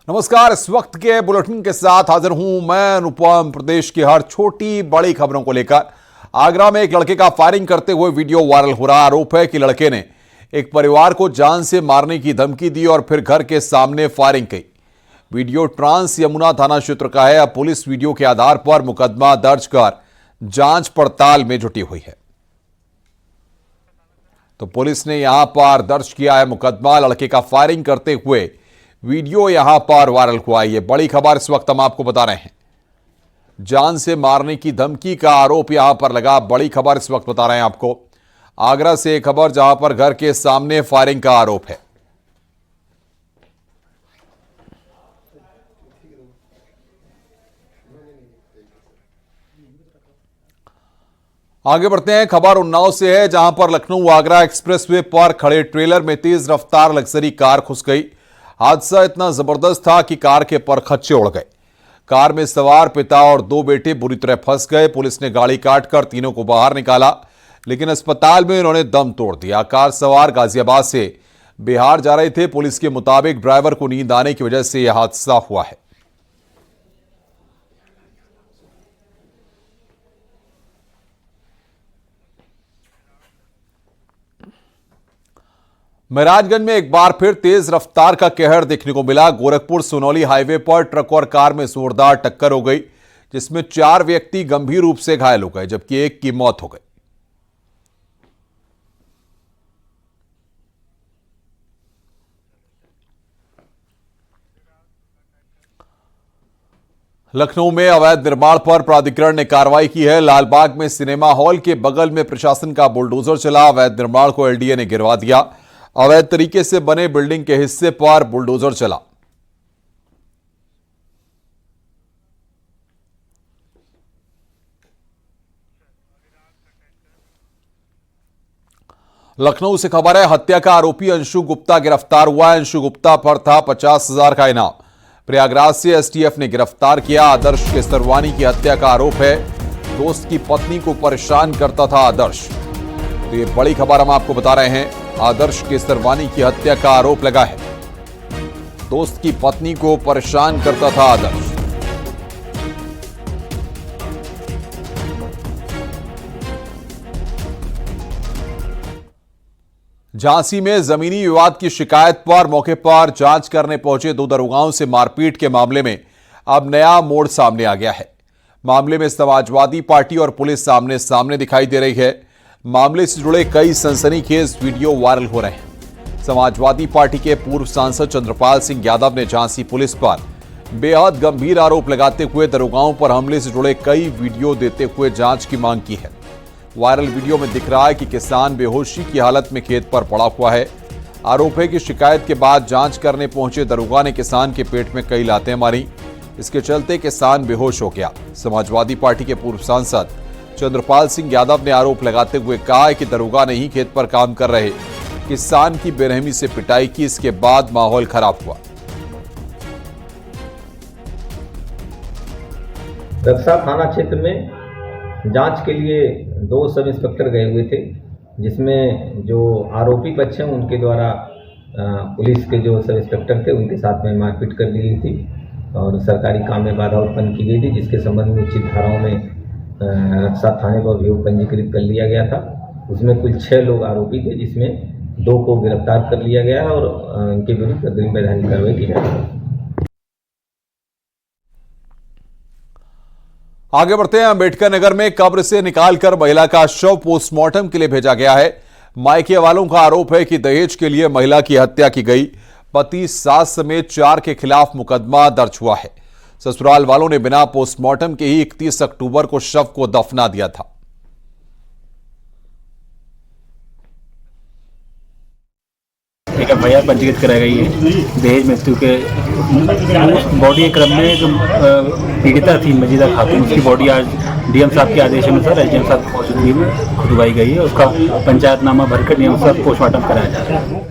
नमस्कार। इस वक्त के बुलेटिन के साथ हाजिर हूं मैं अनुपम। प्रदेश की हर छोटी बड़ी खबरों को लेकर आगरा में एक लड़के का फायरिंग करते हुए वीडियो वायरल हो रहा। आरोप है कि लड़के ने एक परिवार को जान से मारने की धमकी दी और फिर घर के सामने फायरिंग की। वीडियो ट्रांस यमुना थाना क्षेत्र का है। अब पुलिस वीडियो के आधार पर मुकदमा दर्ज कर जांच पड़ताल में जुटी हुई है। तो पुलिस ने यहां पर दर्ज किया है मुकदमा। लड़के का फायरिंग करते हुए वीडियो यहां पर वायरल हुआ है। ये बड़ी खबर इस वक्त हम आपको बता रहे हैं। जान से मारने की धमकी का आरोप यहां पर लगा। बड़ी खबर इस वक्त बता रहे हैं आपको आगरा से एक खबर, जहां पर घर के सामने फायरिंग का आरोप है। आगे बढ़ते हैं। खबर उन्नाव से है, जहां पर लखनऊ आगरा एक्सप्रेसवे पर खड़े ट्रेलर में तेज रफ्तार लग्जरी कार घुस गई। हादसा इतना जबरदस्त था कि कार के परखच्चे उड़ गए। कार में सवार पिता और दो बेटे बुरी तरह फंस गए। पुलिस ने गाड़ी काटकर तीनों को बाहर निकाला, लेकिन अस्पताल में उन्होंने दम तोड़ दिया। कार सवार गाजियाबाद से बिहार जा रहे थे। पुलिस के मुताबिक ड्राइवर को नींद आने की वजह से यह हादसा हुआ है। महराजगंज में एक बार फिर तेज रफ्तार का कहर देखने को मिला। गोरखपुर सोनौली हाईवे पर ट्रक और कार में जोरदार टक्कर हो गई, जिसमें 4 व्यक्ति गंभीर रूप से घायल हो गए, जबकि एक की मौत हो गई। लखनऊ में अवैध निर्माण पर प्राधिकरण ने कार्रवाई की है। लालबाग में सिनेमा हॉल के बगल में प्रशासन का बुलडोजर चला। अवैध निर्माण को एलडीए ने गिरवा दिया। अवैध तरीके से बने बिल्डिंग के हिस्से पर बुलडोजर चला। लखनऊ से खबर है, हत्या का आरोपी अंशु गुप्ता गिरफ्तार हुआ है। अंशु गुप्ता पर था 50,000 का इनाम। प्रयागराज से एसटीएफ ने गिरफ्तार किया। आदर्श केसरवानी की हत्या का आरोप है। दोस्त की पत्नी को परेशान करता था आदर्श। तो ये बड़ी खबर हम आपको बता रहे हैं। आदर्श केसरवानी की हत्या का आरोप लगा है। दोस्त की पत्नी को परेशान करता था आदर्श। झांसी में जमीनी विवाद की शिकायत पर मौके पर जांच करने पहुंचे 2 दरोगाओं से मारपीट के मामले में अब नया मोड़ सामने आ गया है। मामले में समाजवादी पार्टी और पुलिस सामने सामने दिखाई दे रही है। मामले से जुड़े कई सनसनीखेज वीडियो वायरल हो रहे हैं। समाजवादी पार्टी के पूर्व सांसद चंद्रपाल सिंह यादव ने झांसी पुलिस पर बेहद गंभीर आरोप लगाते हुए दरोगाओं पर हमले से जुड़े कई वीडियो देते हुए जांच की मांग की है। वायरल वीडियो में दिख रहा है कि किसान बेहोशी की हालत में खेत पर पड़ा हुआ है। आरोप है कि शिकायत के बाद जांच करने पहुंचे दरोगा ने किसान के पेट में कई लातें मारी। इसके चलते किसान बेहोश हो गया। समाजवादी पार्टी के पूर्व सांसद चंद्रपाल सिंह यादव ने आरोप लगाते हुए कहा है कि दरोगा ने ही खेत पर काम कर रहे किसान की बेरहमी से पिटाई की। इसके बाद माहौल खराब हुआ। रक्षा थाना क्षेत्र में जांच के लिए 2 सब इंस्पेक्टर गए हुए थे, जिसमें जो आरोपी पक्ष हैं उनके द्वारा पुलिस के जो सब इंस्पेक्टर थे उनके साथ में मारपीट कर दी गई थी और सरकारी काम में बाधा उत्पन्न की गई थी, जिसके संबंध में उचित धाराओं में रक्षा थाने पर अभियोग पंजीकृत कर लिया गया था। उसमें कुल 6 लोग आरोपी थे, जिसमें 2 को गिरफ्तार कर लिया गया और इनके विरुद्ध अग्रिम वैधानिक कार्रवाई की जा रही है। आगे बढ़ते हैं। अंबेडकर नगर में कब्र से निकालकर महिला का शव पोस्टमार्टम के लिए भेजा गया है। मायके वालों का आरोप है कि दहेज के लिए महिला की हत्या की गई। पति, सास समेत 4 के खिलाफ मुकदमा दर्ज हुआ है। ससुराल वालों ने बिना पोस्टमार्टम के ही 31 अक्टूबर को शव को दफना दिया था। एक एफआईआर पंजीकृत कराई गई है। दहेज मृत्यु के बॉडी के क्रम में जो पीड़िता थी मजीदा खातून, उसकी बॉडी आज डीएम साहब के आदेश अनुसार एसडीएम साहब की मौजूदगी में खुदवाई गई है। उसका पंचायतनामा भरकर डीएम साहब पोस्टमार्टम कराया जा रहा है।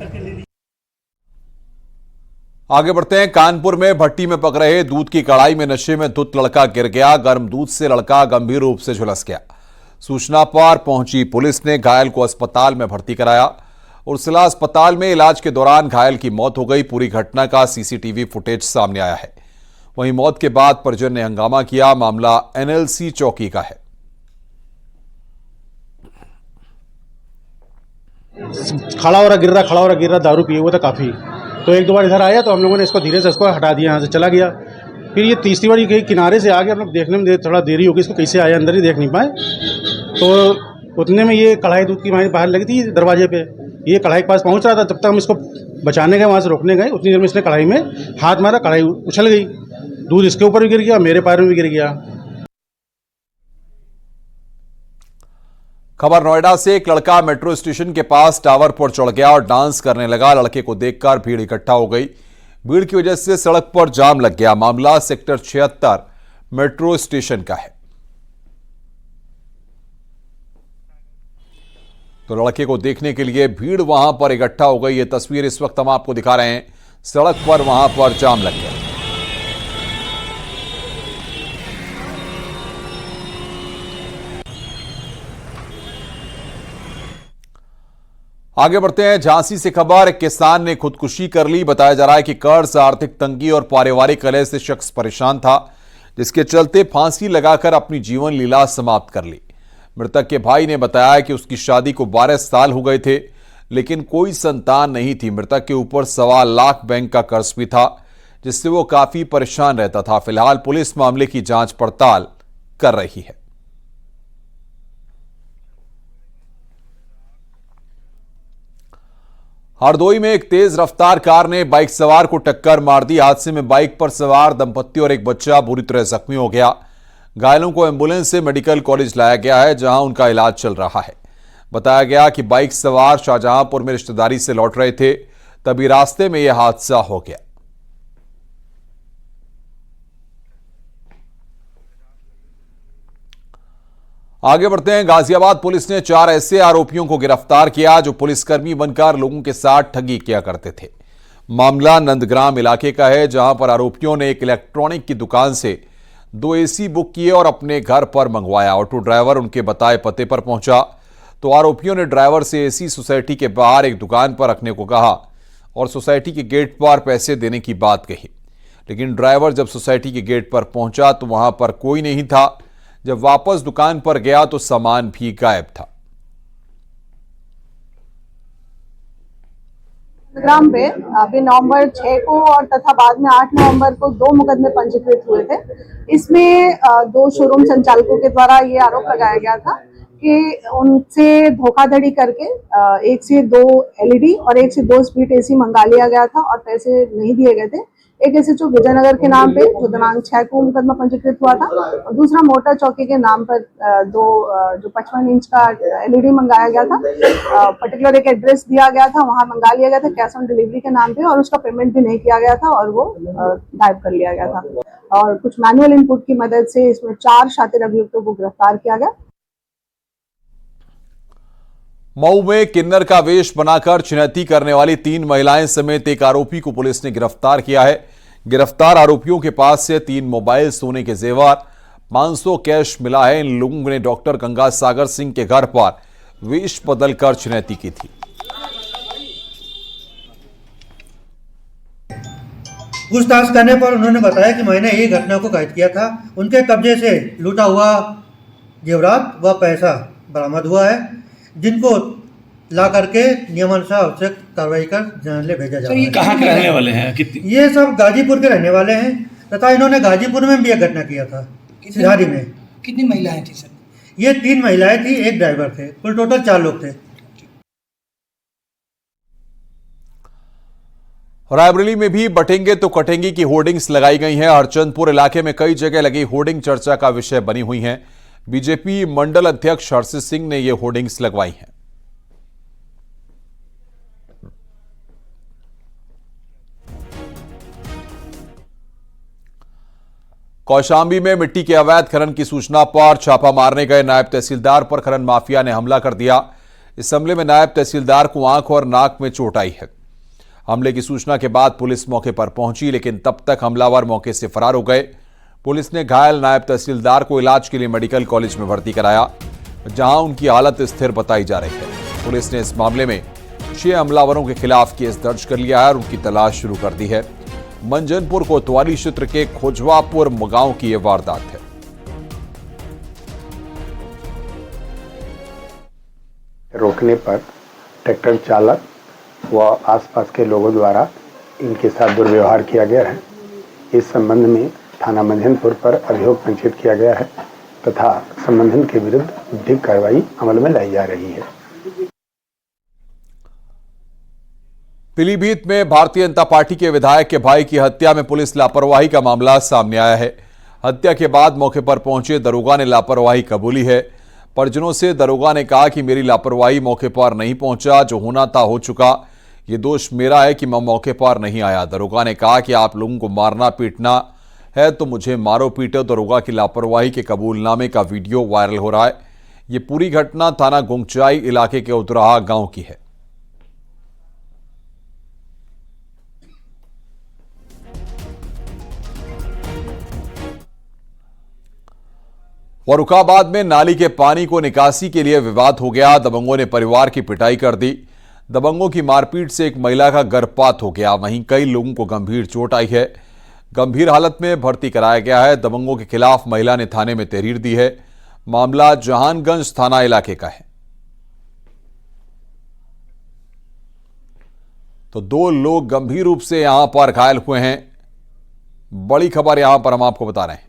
आगे बढ़ते हैं। कानपुर में भट्टी में पक रहे दूध की कड़ाई में नशे में धुत लड़का गिर गया। गर्म दूध से लड़का गंभीर रूप से झुलस गया। सूचना पर पहुंची पुलिस ने घायल को अस्पताल में भर्ती कराया। उर्सिला अस्पताल में इलाज के दौरान घायल की मौत हो गई। पूरी घटना का सीसीटीवी फुटेज सामने आया है। वहीं मौत के बाद परिजन ने हंगामा किया। मामला एनएलसी चौकी का है। खड़ा हो रहा गिर रहा दारू पिए हुआ था काफ़ी। तो एक दो बार इधर आया तो हम लोगों ने इसको धीरे से इसको हटा दिया, यहाँ से चला गया। फिर ये तीसरी बार कहीं किनारे से आ गया। हम लोग देखने में थोड़ा देरी हो गई, इसको कैसे आया अंदर ही देख नहीं पाए। तो उतने में ये कढ़ाई दूध की हमारी बाहर लगी थी दरवाजे पे। ये कढ़ाई के पास पहुंच रहा था, तब तक हम इसको बचाने गए, वहाँ से रोकने गए। उतनी देर में इसने कढ़ाई में हाथ मारा, कढ़ाई उछल गई, दूध इसके ऊपर भी गिर गया, मेरे पैर में भी गिर गया। खबर नोएडा से। एक लड़का मेट्रो स्टेशन के पास टावर पर चढ़ गया और डांस करने लगा। लड़के को देखकर भीड़ इकट्ठा हो गई। भीड़ की वजह से सड़क पर जाम लग गया। मामला सेक्टर 76 मेट्रो स्टेशन का है। तो लड़के को देखने के लिए भीड़ वहां पर इकट्ठा हो गई। ये तस्वीर इस वक्त हम आपको दिखा रहे हैं। सड़क पर वहां पर जाम लग गया। आगे बढ़ते हैं। झांसी से खबर। एक किसान ने खुदकुशी कर ली। बताया जा रहा है कि कर्ज, आर्थिक तंगी और पारिवारिक कलह से शख्स परेशान था, जिसके चलते फांसी लगाकर अपनी जीवन लीला समाप्त कर ली। मृतक के भाई ने बताया कि उसकी शादी को 12 साल हो गए थे, लेकिन कोई संतान नहीं थी। मृतक के ऊपर 1.25 लाख बैंक का कर्ज भी था, जिससे वो काफी परेशान रहता था। फिलहाल पुलिस मामले की जांच पड़ताल कर रही है। हरदोई में एक तेज रफ्तार कार ने बाइक सवार को टक्कर मार दी। हादसे में बाइक पर सवार दंपत्ति और एक बच्चा बुरी तरह जख्मी हो गया। घायलों को एम्बुलेंस से मेडिकल कॉलेज लाया गया है, जहां उनका इलाज चल रहा है। बताया गया कि बाइक सवार शाहजहांपुर में रिश्तेदारी से लौट रहे थे, तभी रास्ते में यह हादसा हो गया। आगे बढ़ते हैं। गाजियाबाद पुलिस ने 4 ऐसे आरोपियों को गिरफ्तार किया जो पुलिसकर्मी बनकर लोगों के साथ ठगी किया करते थे। मामला नंदग्राम इलाके का है, जहां पर आरोपियों ने एक इलेक्ट्रॉनिक की दुकान से 2 एसी बुक किए और अपने घर पर मंगवाया। ऑटो ड्राइवर उनके बताए पते पर पहुंचा तो आरोपियों ने ड्राइवर से एसी सोसाइटी के बाहर एक दुकान पर रखने को कहा और सोसाइटी के गेट पर पैसे देने की बात कही। लेकिन ड्राइवर जब सोसाइटी के गेट पर पहुंचा तो वहां पर कोई नहीं था। जब वापस दुकान पर गया तो सामान भी गायब था। ग्राम पे अभी नवंबर 6 को और तथा बाद में 8 नवंबर को 2 मुकदमे पंजीकृत हुए थे। इसमें 2 शोरूम संचालकों के द्वारा ये आरोप लगाया गया था कि उनसे धोखाधड़ी करके 1 से 2 एलईडी और 1 से 2 स्प्लिट एसी मंगा लिया गया था और पैसे नहीं दिए गए थे। एक एसएचओ विजयनगर के नाम पे जो दिनांक 6 को मुकदमा पंजीकृत हुआ था और दूसरा मोटर चौकी के नाम पर 2 जो 55 इंच का एलईडी मंगाया गया था। पर्टिकुलर एक एड्रेस दिया गया था, वहां मंगा लिया गया था कैश ऑन डिलीवरी के नाम पे और उसका पेमेंट भी नहीं किया गया था और वो गायब कर लिया गया था। और कुछ मैनुअल इनपुट की मदद से इसमें 4 शातिर अभियुक्तों को गिरफ्तार किया गया। मऊ में किन्नर का वेश बनाकर छिनैती करने वाली 3 महिलाएं समेत एक आरोपी को पुलिस ने गिरफ्तार किया है। गिरफ्तार आरोपियों के पास से 3 मोबाइल, सोने के जेवर, 500 कैश मिला है। इन लोगों ने डॉक्टर गंगा सागर सिंह के घर पर वेश बदलकर छिनैती की थी। पूछताछ करने पर उन्होंने बताया कि मैंने ये घटना को कैद किया था। उनके कब्जे से लूटा हुआ जेवरात व पैसा बरामद हुआ है, जिनको ला करके नियमानुसार आवश्यक कार्रवाई कर न्यायालय भेजा जा रहा है। ये कहाँ के रहने वाले हैं? ये सब गाजीपुर के रहने वाले हैं तथा इन्होंने गाजीपुर में भी एक घटना किया था, सिधारी में। कितनी महिलाएं थी सर? ये 3 महिलाएं थी, एक ड्राइवर थे, कुल टोटल 4 लोग थे। रायबरेली में भी बटेंगे तो कटेंगे की होर्डिंग्स लगाई गई हैं। हरचंदपुर इलाके में कई जगह लगी होर्डिंग चर्चा का विषय बनी हुई हैं। बीजेपी मंडल अध्यक्ष हर्षित सिंह ने ये होर्डिंग्स लगवाई हैं। कौशाम्बी में मिट्टी के अवैध खनन की सूचना पर छापा मारने गए नायब तहसीलदार पर खनन माफिया ने हमला कर दिया। इस हमले में नायब तहसीलदार को आंख और नाक में चोट आई है। हमले की सूचना के बाद पुलिस मौके पर पहुंची, लेकिन तब तक हमलावर मौके से फरार हो गए। पुलिस ने घायल नायब तहसीलदार को इलाज के लिए मेडिकल कॉलेज में भर्ती कराया, जहां उनकी हालत स्थिर बताई जा रही है। पुलिस ने इस मामले में 6 हमलावरों के खिलाफ केस दर्ज कर लिया है और उनकी तलाश शुरू कर दी है। मंजनपुर कोतवाली क्षेत्र के खोजवापुर गांव की यह वारदात है। रोकने पर ट्रैक्टर चालक व आसपास के लोगों द्वारा इनके साथ दुर्व्यवहार किया गया है। इस संबंध में थाना मंझनपुर पर अभियोग पंजीकृत किया गया है तथा संबंधित के विरुद्ध विधिक कार्रवाई अमल में लाई जा रही है। पीलीभीत में भारतीय जनता पार्टी के विधायक के भाई की हत्या में पुलिस लापरवाही का मामला सामने आया है। हत्या के बाद मौके पर पहुंचे दरोगा ने लापरवाही कबूली है। परिजनों से दरोगा ने कहा कि मेरी लापरवाही मौके पर नहीं पहुंचा, जो होना था हो चुका, ये दोष मेरा है कि मैं मौके पर नहीं आया। दरोगा ने कहा कि आप लोगों को मारना पीटना है तो मुझे मारो पीटो। दरोगा की लापरवाही के कबूलनामे का वीडियो वायरल हो रहा है। ये पूरी घटना थाना गुंगचाई इलाके के उतराहा गांव की है। फर्रुखाबाद में नाली के पानी को निकासी के लिए विवाद हो गया। दबंगों ने परिवार की पिटाई कर दी। दबंगों की मारपीट से एक महिला का गर्भपात हो गया। वहीं कई लोगों को गंभीर चोट आई है। गंभीर हालत में भर्ती कराया गया है। दबंगों के खिलाफ महिला ने थाने में तहरीर दी है। मामला जहानगंज थाना इलाके का है। तो 2 लोग गंभीर रूप से यहां पर घायल हुए हैं। बड़ी खबर यहां पर हम आपको बता रहे हैं।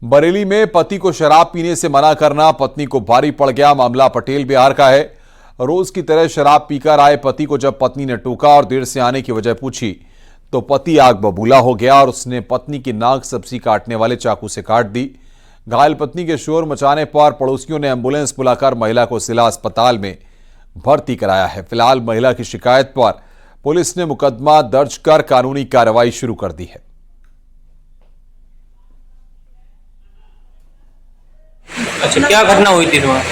बरेली में पति को शराब पीने से मना करना पत्नी को भारी पड़ गया। मामला पटेल बिहार का है। रोज की तरह शराब पीकर आए पति को जब पत्नी ने टोका और देर से आने की वजह पूछी तो पति आग बबूला हो गया और उसने पत्नी की नाक सब्जी काटने वाले चाकू से काट दी। घायल पत्नी के शोर मचाने पर पड़ोसियों ने एंबुलेंस बुलाकर महिला को जिला अस्पताल में भर्ती कराया है। फिलहाल महिला की शिकायत पर पुलिस ने मुकदमा दर्ज कर कानूनी कार्रवाई शुरू कर दी है। अच्छा, क्या घटना हुई थी तुम्हारा?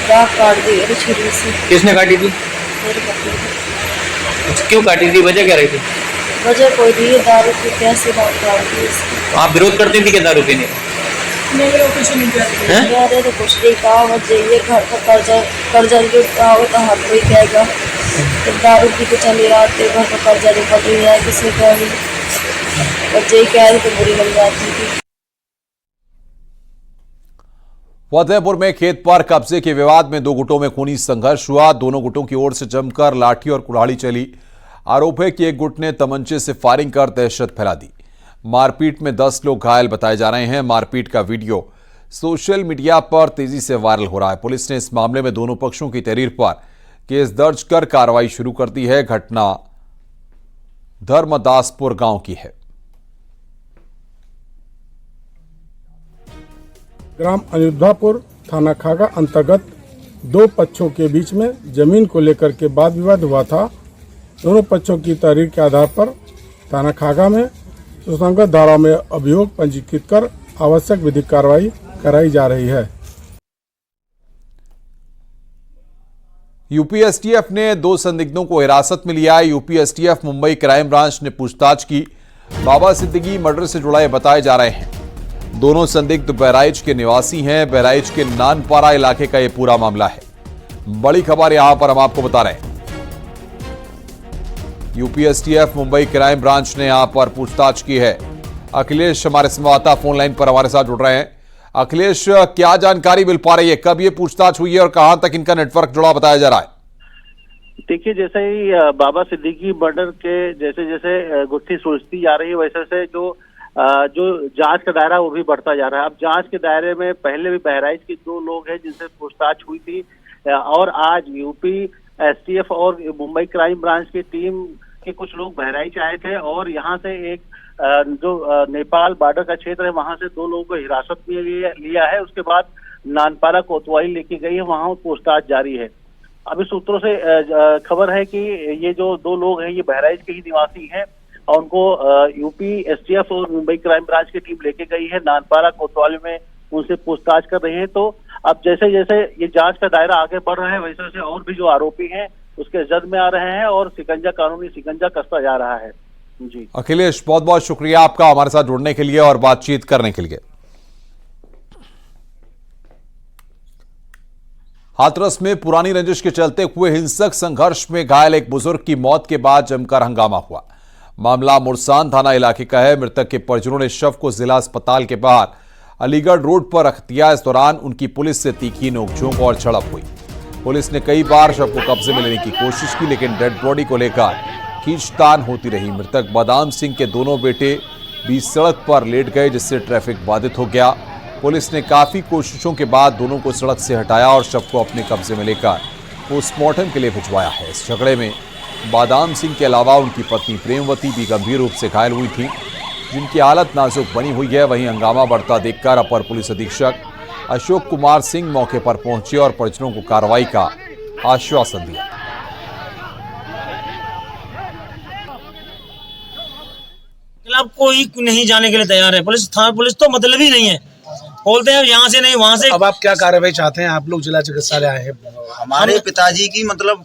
दांत काट दी अरे छुरी से। किसने काटी थी? मेरी पत्नी ने। अच्छा, क्यों काटी थी? वजह क्या रही थी? वजह कोई नहीं, दारू की कैसे दांत काट दी इसकी। आप विरोध करती थी कि दारू पीने? नहीं, कुछ नहीं करती। कह रहे थे कुछ नहीं, कहा मत जाइए, घर का कर्जा जो आओ तो हर कोई कहेगा तो दारू पी के चले आते, घर का कर्जा नहीं पड़ रही है किसी का भी। और जय कह रहे तो बुरी लग जाती थी। फतेहपुर में खेत पर कब्जे के विवाद में 2 गुटों में खूनी संघर्ष हुआ। दोनों गुटों की ओर से जमकर लाठी और कुल्हाड़ी चली। आरोप है कि एक गुट ने तमंचे से फायरिंग कर दहशत फैला दी। मारपीट में 10 लोग घायल बताए जा रहे हैं। मारपीट का वीडियो सोशल मीडिया पर तेजी से वायरल हो रहा है। पुलिस ने इस मामले में दोनों पक्षों की तहरीर पर केस दर्ज कर कार्रवाई शुरू कर दी है। घटना धर्मदासपुर गांव की है। ग्राम अयोध्यापुर थाना खागा अंतर्गत 2 पक्षों के बीच में जमीन को लेकर के वाद विवाद हुआ था। दोनों पक्षों की तहरीर के आधार पर थाना खागा में सुसंगत धारा में अभियोग पंजीकृत कर आवश्यक विधिक कार्रवाई कराई जा रही है। यूपी एसटीएफ ने 2 संदिग्धों को हिरासत में लिया है। UP STF Mumbai crime branch ने पूछताछ की। बाबा सिद्दीकी मर्डर से जुड़ा ये बताए जा रहे हैं। दोनों संदिग्ध बहराइच के निवासी हैं। बहराइच के नानपारा इलाके का यह पूरा मामला है। बड़ी खबर यहां पर हम आपको बता रहे हैं। UP STF Mumbai crime branch ने यहां पर पूछताछ की है। अखिलेश हमारे संवाददाता फोन लाइन पर हमारे साथ जुड़ रहे हैं। अखिलेश, क्या जानकारी मिल पा रही है? कब ये पूछताछ हुई है और कहां तक इनका नेटवर्क जुड़ा बताया जा रहा है? देखिए, जैसे ही बाबा सिद्दीकी मर्डर के जैसे जैसे गुत्थी सुलझती जा रही है वैसे से जो जांच का दायरा वो भी बढ़ता जा रहा है। अब जांच के दायरे में पहले भी बहराइच के 2 लोग हैं जिनसे पूछताछ हुई थी और आज यूपी एसटीएफ और मुंबई क्राइम ब्रांच की टीम के कुछ लोग बहराइच आए थे और यहाँ से एक जो नेपाल बॉर्डर का क्षेत्र है वहां से 2 लोगों को हिरासत में लिया है। उसके बाद नानपारा कोतवाली लेके गई है, वहां पूछताछ जारी है। अभी सूत्रों से खबर है कि ये जो 2 लोग हैं ये बहराइच के ही निवासी हैं और उनको यूपी एसटीएफ और मुंबई क्राइम ब्रांच की टीम लेके गई है। नानपारा कोतवाली में उनसे पूछताछ कर रही है। तो अब जैसे जैसे ये जांच का दायरा आगे बढ़ रहा है वैसे वैसे और भी जो आरोपी हैं उसके जद में आ रहे हैं और कानूनी शिकंजा कसता जा रहा है। जी अखिलेश, बहुत बहुत शुक्रिया आपका हमारे साथ जुड़ने के लिए और बातचीत करने के लिए। हाथरस में पुरानी रंजिश के चलते हुए हिंसक संघर्ष में घायल एक बुजुर्ग की मौत के बाद जमकर हंगामा हुआ। मामला मुरसान थाना इलाके का है। मृतक के परिजनों ने शव को जिला अस्पताल के बाहर अलीगढ़ रोड पर रख दिया। इस दौरान उनकी पुलिस से तीखी नोकझोंक और झड़प हुई। पुलिस ने कई बार शव को कब्जे में लेने की कोशिश की, लेकिन डेड बॉडी को लेकर खींचतान होती रही। मृतक बादाम सिंह के दोनों बेटे बीच सड़क पर लेट गए, जिससे ट्रैफिक बाधित हो गया। पुलिस ने काफी कोशिशों के बाद दोनों को सड़क से हटाया और शव को अपने कब्जे में लेकर पोस्टमार्टम के लिए भिजवाया है। इस झगड़े में बादाम सिंह के अलावा उनकी पत्नी प्रेमवती भी गंभीर रूप से घायल हुई थी, जिनकी हालत नाजुक बनी हुई है। वहीं हंगामा बढ़ता देखकर अपर पुलिस अधीक्षक अशोक कुमार सिंह मौके पर पहुंचे और परिजनों को कार्रवाई का आश्वासन दिया। खिलाफ कोई नहीं जाने के लिए तैयार है। पुलिस तो मतलब ही नहीं है, बोलते हैं यहाँ से नहीं वहाँ से। अब आप क्या कार्रवाई चाहते हैं? आप लोग जिला चिकित्सालय आए हैं। हमारे पिताजी की मतलब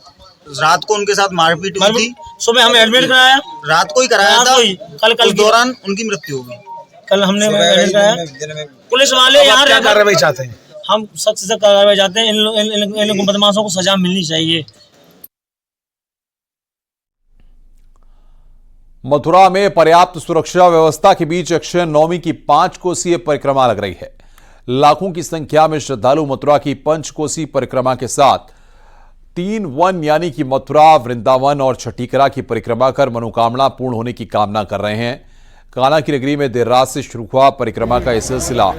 रात को उनके साथ मारपीट हुई थी। सुबह हमें एडमिट कराया, रात को ही कराया था। कल दौरान उनकी मृत्यु हो गई। कल हमने एडमिट कराया। पुलिस वाले यहाँ क्या कार्रवाई चाहते हैं? हम सख्त से कार्रवाई चाहते हैं। इन बदमाशों को सजा मिलनी चाहिए। मथुरा में पर्याप्त सुरक्षा व्यवस्था के बीच अक्षय नवमी की 5 कोसीय परिक्रमा लग रही है। लाखों की संख्या में श्रद्धालु मथुरा की पंचकोसी परिक्रमा के साथ 3 वन यानी कि मथुरा, वृंदावन और छठीकरा की परिक्रमा कर मनोकामना पूर्ण होने की कामना कर रहे हैं। कान्हा की नगरी में देर रात से शुरू हुआ परिक्रमा का यह सिलसिला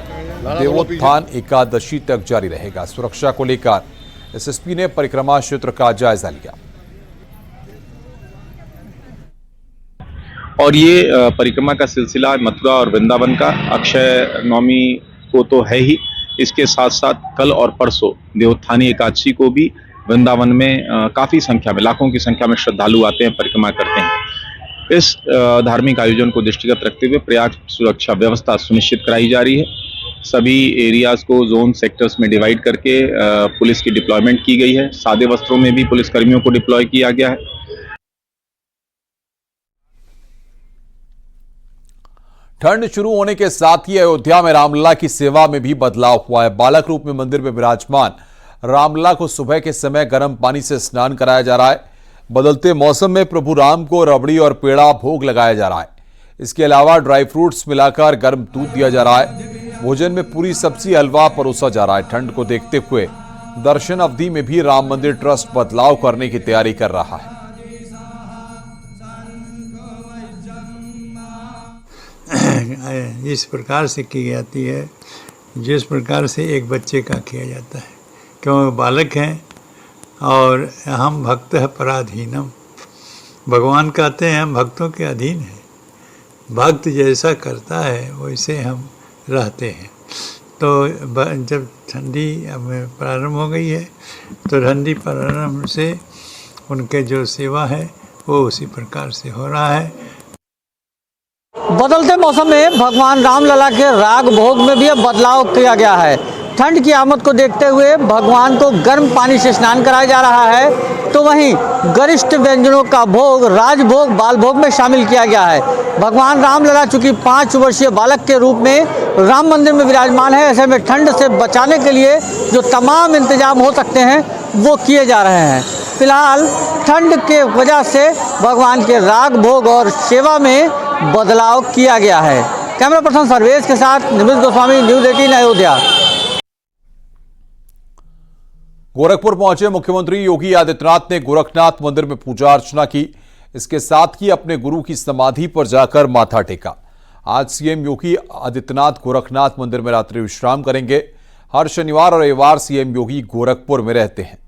देवोत्थान एकादशी तक जारी रहेगा। सुरक्षा को लेकर एसएसपी ने परिक्रमा क्षेत्र का जायजा लिया। और ये परिक्रमा का सिलसिला मथुरा और वृंदावन का अक्षय नवमी को तो है ही, इसके साथ साथ कल और परसों देवोत्थानी एकादशी को भी वृंदावन में काफी संख्या में, लाखों की संख्या में श्रद्धालु आते हैं, परिक्रमा करते हैं। इस धार्मिक आयोजन को दृष्टिगत रखते हुए पर्याप्त सुरक्षा व्यवस्था सुनिश्चित कराई जा रही है। सभी एरियाज को जोन सेक्टर्स में डिवाइड करके पुलिस की डिप्लॉयमेंट की गई है। सादे वस्त्रों में भी पुलिस कर्मियों को डिप्लॉय किया गया है। ठंड शुरू होने के साथ ही अयोध्या में रामलला की सेवा में भी बदलाव हुआ है। बालक रूप में मंदिर में विराजमान रामलला को सुबह के समय गर्म पानी से स्नान कराया जा रहा है। बदलते मौसम में प्रभु राम को रबड़ी और पेड़ा भोग लगाया जा रहा है। इसके अलावा ड्राई फ्रूट्स मिलाकर गर्म दूध दिया जा रहा है। भोजन में पूरी सब्जी, हलवा परोसा जा रहा है। ठंड को देखते हुए दर्शन अवधि में भी राम मंदिर ट्रस्ट बदलाव करने की तैयारी कर रहा है। इस प्रकार से की जाती है जिस प्रकार से एक बच्चे का किया जाता है, क्योंकि बालक हैं और हम भक्त है पराधीनम। भगवान कहते हैं हम भक्तों के अधीन हैं। भक्त जैसा करता है वैसे हम रहते हैं। तो जब ठंडी प्रारंभ हो गई है तो ठंडी प्रारंभ से उनके जो सेवा है वो उसी प्रकार से हो रहा है। बदलते मौसम में भगवान रामलला के राग भोग में भी अब बदलाव किया गया है। ठंड की आमद को देखते हुए भगवान को गर्म पानी से स्नान कराया जा रहा है, तो वहीं गरिष्ठ व्यंजनों का भोग राजभोग बाल भोग में शामिल किया गया है। भगवान रामलला चूंकि 5 वर्षीय बालक के रूप में राम मंदिर में विराजमान है, ऐसे में ठंड से बचाने के लिए जो तमाम इंतजाम हो सकते हैं वो किए जा रहे हैं। फिलहाल ठंड के वजह से भगवान के राग भोग और सेवा में बदलाव किया गया है। कैमरा पर्सन सर्वेश के साथ निमित गोस्वामी, न्यूज़ 18 अयोध्या। गोरखपुर पहुंचे मुख्यमंत्री योगी आदित्यनाथ ने गोरखनाथ मंदिर में पूजा अर्चना की। इसके साथ ही अपने गुरु की समाधि पर जाकर माथा टेका। आज सीएम योगी आदित्यनाथ गोरखनाथ मंदिर में रात्रि विश्राम करेंगे। हर शनिवार और रविवार सीएम योगी गोरखपुर में रहते हैं।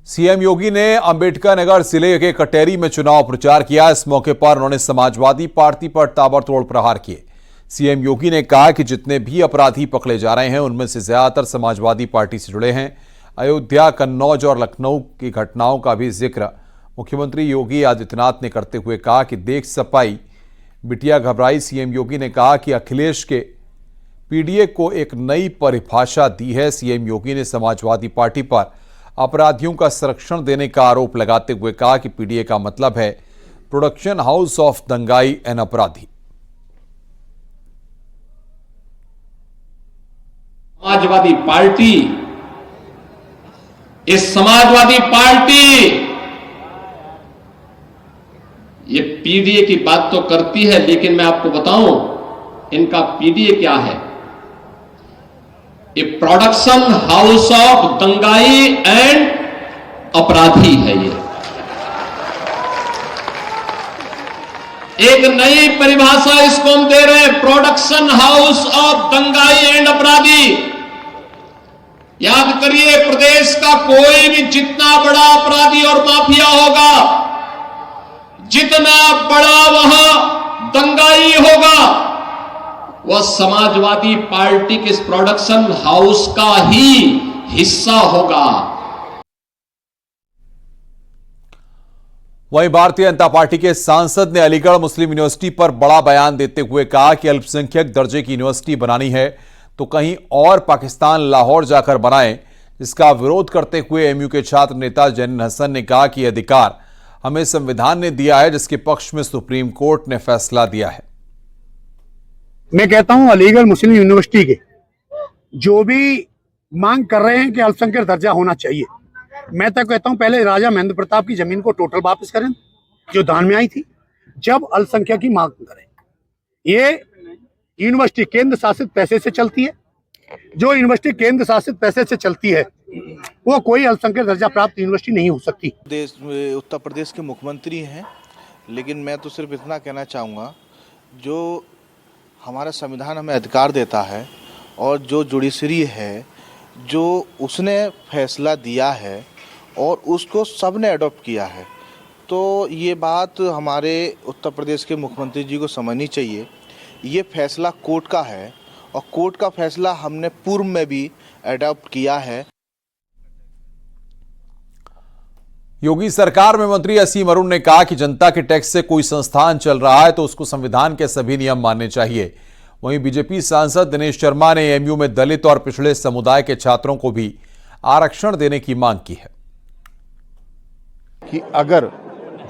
सीएम योगी ने अंबेडकर नगर जिले के कटेरी में चुनाव प्रचार किया। इस मौके पर उन्होंने समाजवादी पार्टी पर ताबड़तोड़ प्रहार किए। सीएम योगी ने कहा कि जितने भी अपराधी पकड़े जा रहे हैं उनमें से ज्यादातर समाजवादी पार्टी से जुड़े हैं। अयोध्या, कन्नौज और लखनऊ की घटनाओं का भी जिक्र मुख्यमंत्री योगी आदित्यनाथ ने करते हुए कहा कि देख सपाई बिटिया घबराई। सीएम योगी ने कहा कि अखिलेश के पीडीए को एक नई परिभाषा दी है। सीएम योगी ने समाजवादी पार्टी पर अपराधियों का संरक्षण देने का आरोप लगाते हुए कहा कि पीडीए का मतलब है प्रोडक्शन हाउस ऑफ दंगाई एंड अपराधी। समाजवादी पार्टी, इस समाजवादी पार्टी ये पीडीए की बात तो करती है, लेकिन मैं आपको बताऊं इनका पीडीए क्या है। ये प्रोडक्शन हाउस ऑफ दंगाई एंड अपराधी है। ये एक नई परिभाषा इसको हम दे रहे हैं, प्रोडक्शन हाउस ऑफ दंगाई एंड अपराधी। याद करिए, प्रदेश का कोई भी जितना बड़ा अपराधी और माफिया होगा, जितना बड़ा वह दंगाई होगा, वह समाजवादी पार्टी के इस प्रोडक्शन हाउस का ही हिस्सा होगा। वहीं भारतीय जनता पार्टी के सांसद ने अलीगढ़ मुस्लिम यूनिवर्सिटी पर बड़ा बयान देते हुए कहा कि अल्पसंख्यक दर्जे की यूनिवर्सिटी बनानी है तो कहीं और पाकिस्तान लाहौर जाकर बनाएं। इसका विरोध करते हुए एमयू के छात्र नेता जैनुल हसन ने कहा कि यह अधिकार हमें संविधान ने दिया है, जिसके पक्ष में सुप्रीम कोर्ट ने फैसला दिया है। मैं कहता हूं अलीगढ़ मुस्लिम यूनिवर्सिटी के जो भी मांग कर रहे हैं कि अल्पसंख्यक दर्जा होना चाहिए, मैं तो कहता हूं पहले राजा महेंद्र प्रताप की जमीन को टोटल वापस करें जो दान में आई थी, जब अल्पसंख्यक की मांग करें। ये यूनिवर्सिटी केंद्र शासित पैसे से चलती है, जो यूनिवर्सिटी केंद्र शासित पैसे से चलती है वो कोई अल्पसंख्यक दर्जा प्राप्त यूनिवर्सिटी नहीं हो सकती। उत्तर प्रदेश के मुख्यमंत्री हैं, लेकिन मैं तो सिर्फ इतना कहना चाहूँगा, जो हमारा संविधान हमें अधिकार देता है और जो जुडिशरी है, जो उसने फैसला दिया है और उसको सब ने अडॉप्ट किया है, तो ये बात हमारे उत्तर प्रदेश के मुख्यमंत्री जी को समझनी चाहिए। ये फैसला कोर्ट का है और कोर्ट का फैसला हमने पूर्व में भी अडॉप्ट किया है। योगी सरकार में मंत्री असीम अरुण ने कहा कि जनता के टैक्स से कोई संस्थान चल रहा है तो उसको संविधान के सभी नियम मानने चाहिए। वहीं बीजेपी सांसद दिनेश शर्मा ने एमयू में दलित और पिछड़े समुदाय के छात्रों को भी आरक्षण देने की मांग की है कि अगर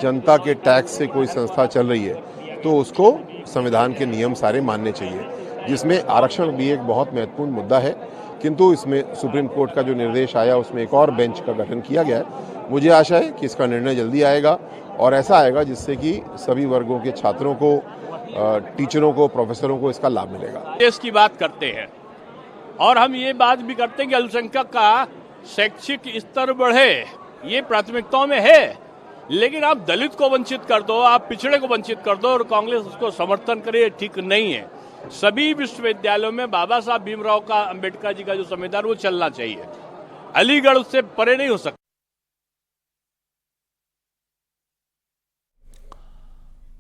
जनता के टैक्स से कोई संस्था चल रही है तो उसको संविधान के नियम सारे मानने चाहिए, जिसमें आरक्षण भी एक बहुत महत्वपूर्ण मुद्दा है। किंतु इसमें सुप्रीम कोर्ट का जो निर्देश आया उसमें एक और बेंच का गठन किया गया है। मुझे आशा है कि इसका निर्णय जल्दी आएगा और ऐसा आएगा जिससे कि सभी वर्गों के छात्रों को, टीचरों को, प्रोफेसरों को इसका लाभ मिलेगा। देश की बात करते हैं और हम ये बात भी करते हैं कि अल्पसंख्यक का शैक्षिक स्तर बढ़े, ये प्राथमिकताओं में है, लेकिन आप दलित को वंचित कर दो, आप पिछड़े को वंचित कर दो और कांग्रेस उसको समर्थन करे, ठीक नहीं है। सभी विश्वविद्यालयों में बाबा साहब भीमराव का, अंबेडकर जी का जो संविधान वो चलना चाहिए। अलीगढ़ उससे परे नहीं हो सकता।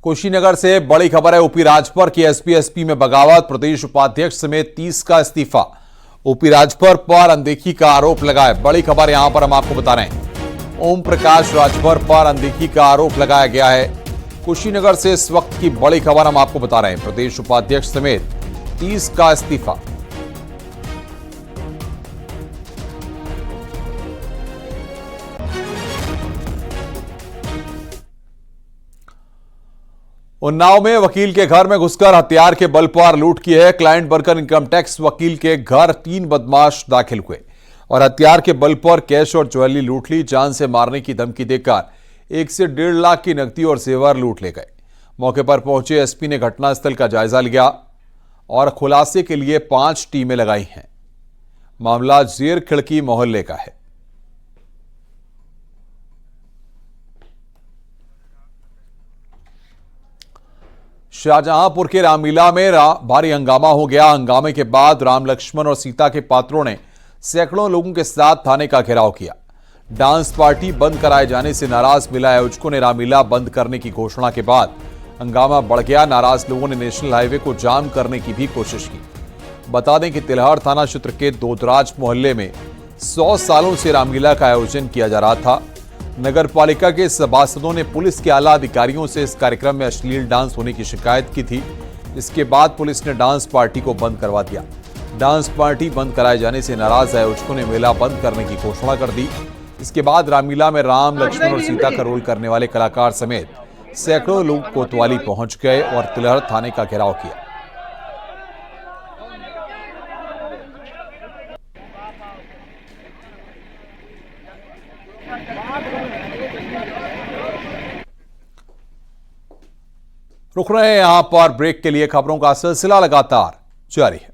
कुशीनगर से बड़ी खबर है। ओपी राजभर की एसपी में बगावत, प्रदेश उपाध्यक्ष समेत 30 का इस्तीफा। ओपी राजभर पर अनदेखी का आरोप लगाए। बड़ी खबर यहां पर हम आपको बता रहे हैं, ओम प्रकाश राजभर पर अनदेखी का आरोप लगाया गया है। कुशीनगर से इस वक्त की बड़ी खबर हम आपको बता रहे हैं, प्रदेश उपाध्यक्ष समेत 30 का इस्तीफा। उन्नाव में वकील के घर में घुसकर हथियार के बल पर लूट की है। क्लाइंट बनकर इनकम टैक्स वकील के घर 3 बदमाश दाखिल हुए और हथियार के बल पर कैश और ज्वेलरी लूट ली। जान से मारने की धमकी देकर 1 से 1.5 लाख की नकदी और जेवर लूट ले गए। मौके पर पहुंचे एसपी ने घटनास्थल का जायजा लिया और खुलासे के लिए 5 टीमें लगाई हैं। मामला जेर खिड़की मोहल्ले का है। शाहजहांपुर के रामलीला में भारी हंगामा हो गया। हंगामे के बाद राम, लक्ष्मण और सीता के पात्रों ने सैकड़ों लोगों के साथ थाने का घेराव किया। डांस पार्टी बंद कराए जाने से नाराज मिला आयोजकों ने रामलीला बंद करने की घोषणा के बाद हंगामा बढ़ गया। नाराज लोगों ने नेशनल हाईवे को जाम करने की भी कोशिश की। बता दें कि तिलहर थाना क्षेत्र के दोदराज मोहल्ले में 100 सालों से रामलीला का आयोजन किया जा रहा था। नगर पालिका के सभासदों ने पुलिस के आला अधिकारियों से इस कार्यक्रम में अश्लील डांस होने की शिकायत की थी। इसके बाद पुलिस ने डांस पार्टी को बंद करवा दिया। डांस पार्टी बंद कराए जाने से नाराज आयोजकों ने मेला बंद करने की घोषणा कर दी। इसके बाद रामलीला में राम, लक्ष्मण और सीता का रोल करने वाले कलाकार समेत सैकड़ों लोग कोतवाली पहुंच गए और तिलहर थाने का घेराव किया। रुक रहे हैं यहां पर ब्रेक के लिए। खबरों का सिलसिला लगातार जारी है।